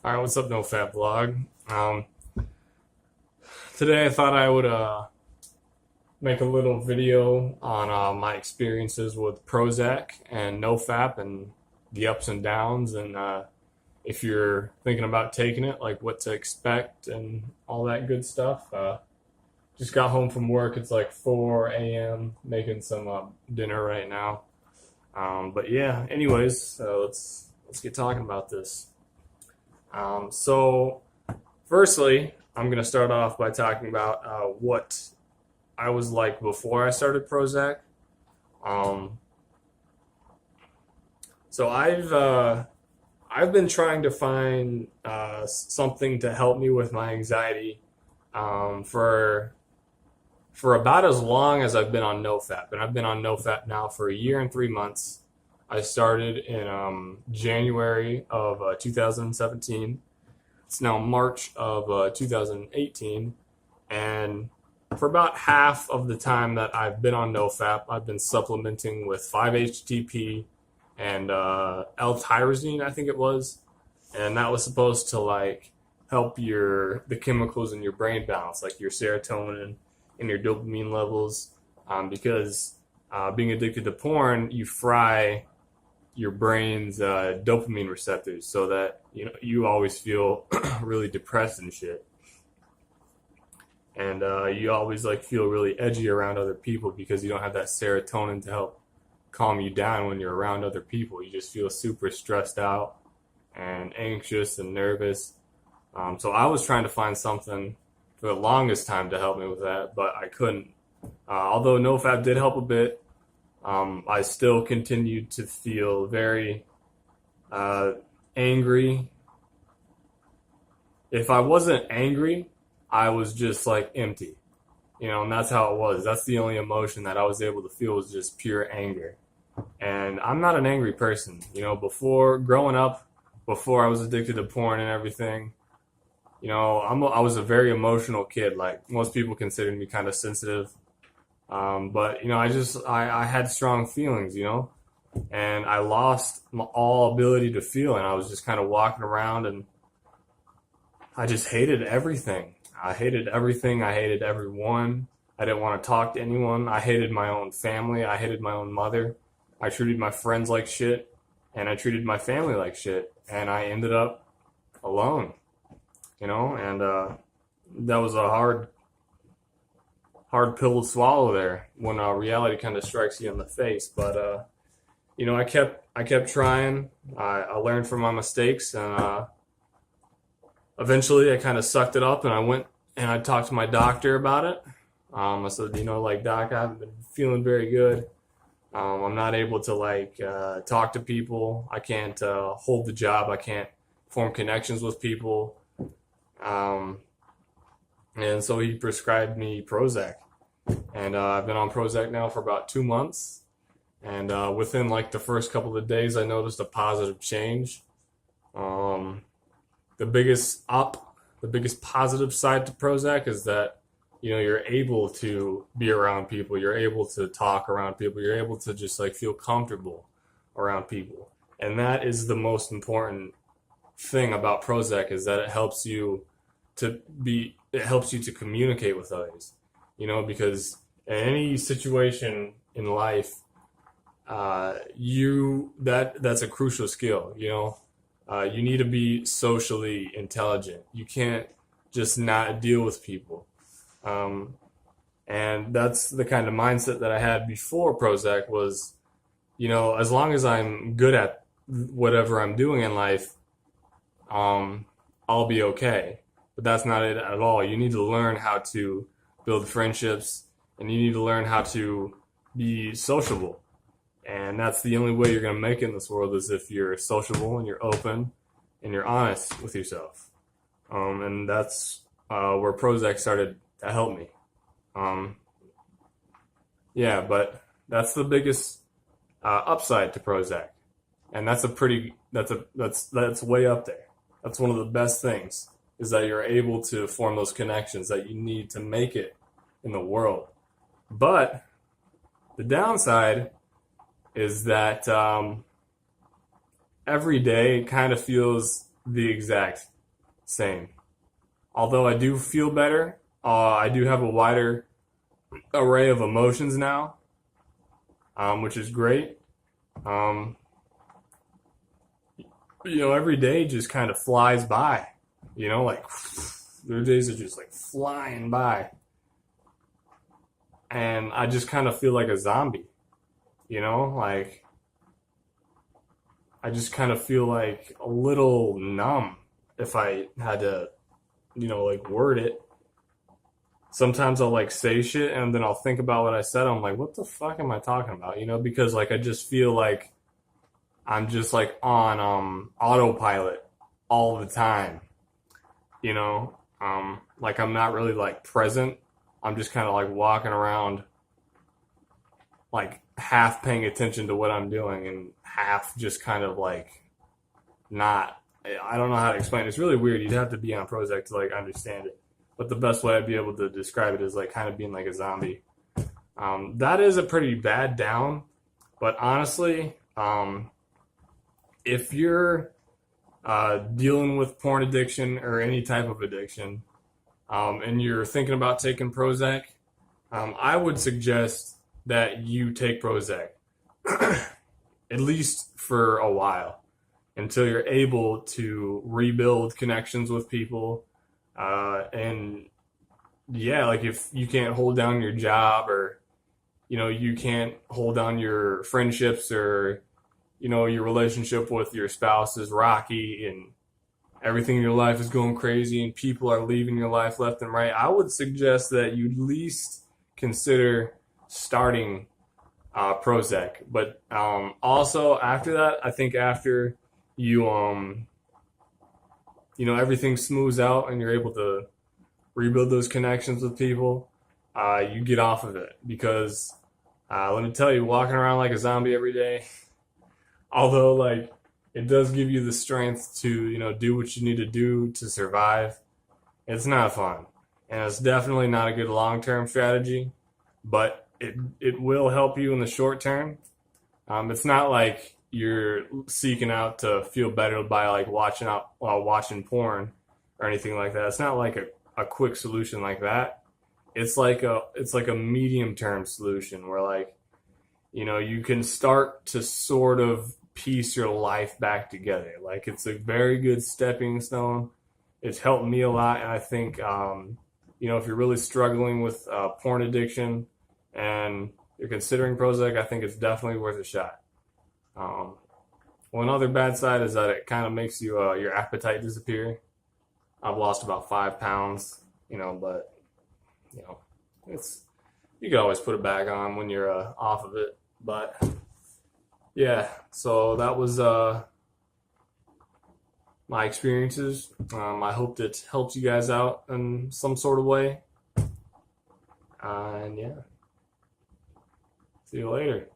Alright, what's up, nofap vlog? Today I thought I would make a little video on my experiences with Prozac and nofap and the ups and downs, and if you're thinking about taking it, like what to expect and all that good stuff. Just got home from work. It's like 4 a.m. making some dinner right now. But yeah, anyways, let's get talking about this. So, firstly, I'm going to start off by talking about what I was like before I started Prozac. Um, so I've been trying to find something to help me with my anxiety for about as long as I've been on nofap, and I've been on nofap now for a year and 3 months. I started in January of 2017. It's now March of 2018, and for about half of the time that I've been on nofap, I've been supplementing with 5-HTP and L-tyrosine, I think it was, and that was supposed to like help the chemicals in your brain balance, like your serotonin and your dopamine levels, because being addicted to porn, you fry your brain's dopamine receptors, so that you always feel really depressed and shit, and you always like feel really edgy around other people because you don't have that serotonin to help calm you down when you're around other people. You just feel super stressed out and anxious and nervous. So I was trying to find something for the longest time to help me with that, but I couldn't. Although nofap did help a bit, I still continued to feel very angry. If I wasn't angry, I was just like empty, and that's how it was. That's the only emotion that I was able to feel, was just pure anger. And I'm not an angry person. Before growing up, before I was addicted to porn and everything, I was a very emotional kid. Like most people considered me kind of sensitive. But I had strong feelings, and I lost all ability to feel, and I was just kind of walking around, and I just hated everything. I hated everything. I hated everyone. I didn't want to talk to anyone. I hated my own family. I hated my own mother. I treated my friends like shit, and I treated my family like shit, and I ended up alone, and that was a hard pill to swallow there when reality kind of strikes you in the face. But I kept trying. I learned from my mistakes, and eventually I kind of sucked it up, and I went and I talked to my doctor about it. I said, doc, I haven't been feeling very good. I'm not able to talk to people. I can't hold the job. I can't form connections with people. And so he prescribed me Prozac. And I've been on Prozac now for about 2 months. And within like the first couple of days, I noticed a positive change. The biggest positive side to Prozac is that you're able to be around people, you're able to talk around people, you're able to just like feel comfortable around people. And that is the most important thing about Prozac, is that it helps you to communicate with others. Because in any situation in life, that's a crucial skill. You need to be socially intelligent. You can't just not deal with people. And that's the kind of mindset that I had before Prozac was, as long as I'm good at whatever I'm doing in life, I'll be okay. But that's not it at all. You need to learn how to build friendships, and you need to learn how to be sociable. And that's the only way you're going to make it in this world, is if you're sociable and you're open and you're honest with yourself. And that's where Prozac started to help me. Yeah, but that's the biggest upside to Prozac, and that's way up there. That's one of the best things, is that you're able to form those connections that you need to make it in the world. But the downside is that every day kind of feels the exact same. Although I do feel better, I do have a wider array of emotions now, which is great. Um, every day just kind of flies by. Like there are days that just like flying by, and I just kind of feel like a zombie. Like I just kind of feel like a little numb if I had to, like word it. Sometimes I'll like say shit and then I'll think about what I said. I'm like, what the fuck am I talking about? Because like I just feel like I'm just like on autopilot all the time. Like I'm not really like present. I'm just kind of like walking around like half paying attention to what I'm doing and half just kind of like not. I don't know how to explain it. It's really weird. You'd have to be on Prozac to like understand it. But the best way I'd be able to describe it is like kind of being like a zombie. That is a pretty bad down. But honestly, if you're dealing with porn addiction or any type of addiction, and you're thinking about taking Prozac, I would suggest that you take Prozac at least for a while until you're able to rebuild connections with people. And yeah, like if you can't hold down your job or, you can't hold down your friendships or, your relationship with your spouse is rocky and everything in your life is going crazy and people are leaving your life left and right, I would suggest that you at least consider starting Prozac. But also after that, I think after you everything smooths out and you're able to rebuild those connections with people, you get off of it because let me tell you, walking around like a zombie every day, although like it does give you the strength to do what you need to do to survive, it's not fun, and it's definitely not a good long-term strategy, but it will help you in the short term. It's not like you're seeking out to feel better by like watching porn or anything like that. It's not like a quick solution like that. It's like a medium term solution where like you can start to sort of piece your life back together. Like it's a very good stepping stone. It's helped me a lot, and I think if you're really struggling with porn addiction and you're considering Prozac, I think it's definitely worth a shot. One other bad side is that it kind of makes your appetite disappear. I've lost about 5 pounds, but it's you can always put it back on when you're off of it. But yeah, so that was my experiences. I hope it helps you guys out in some sort of way. And yeah, see you later.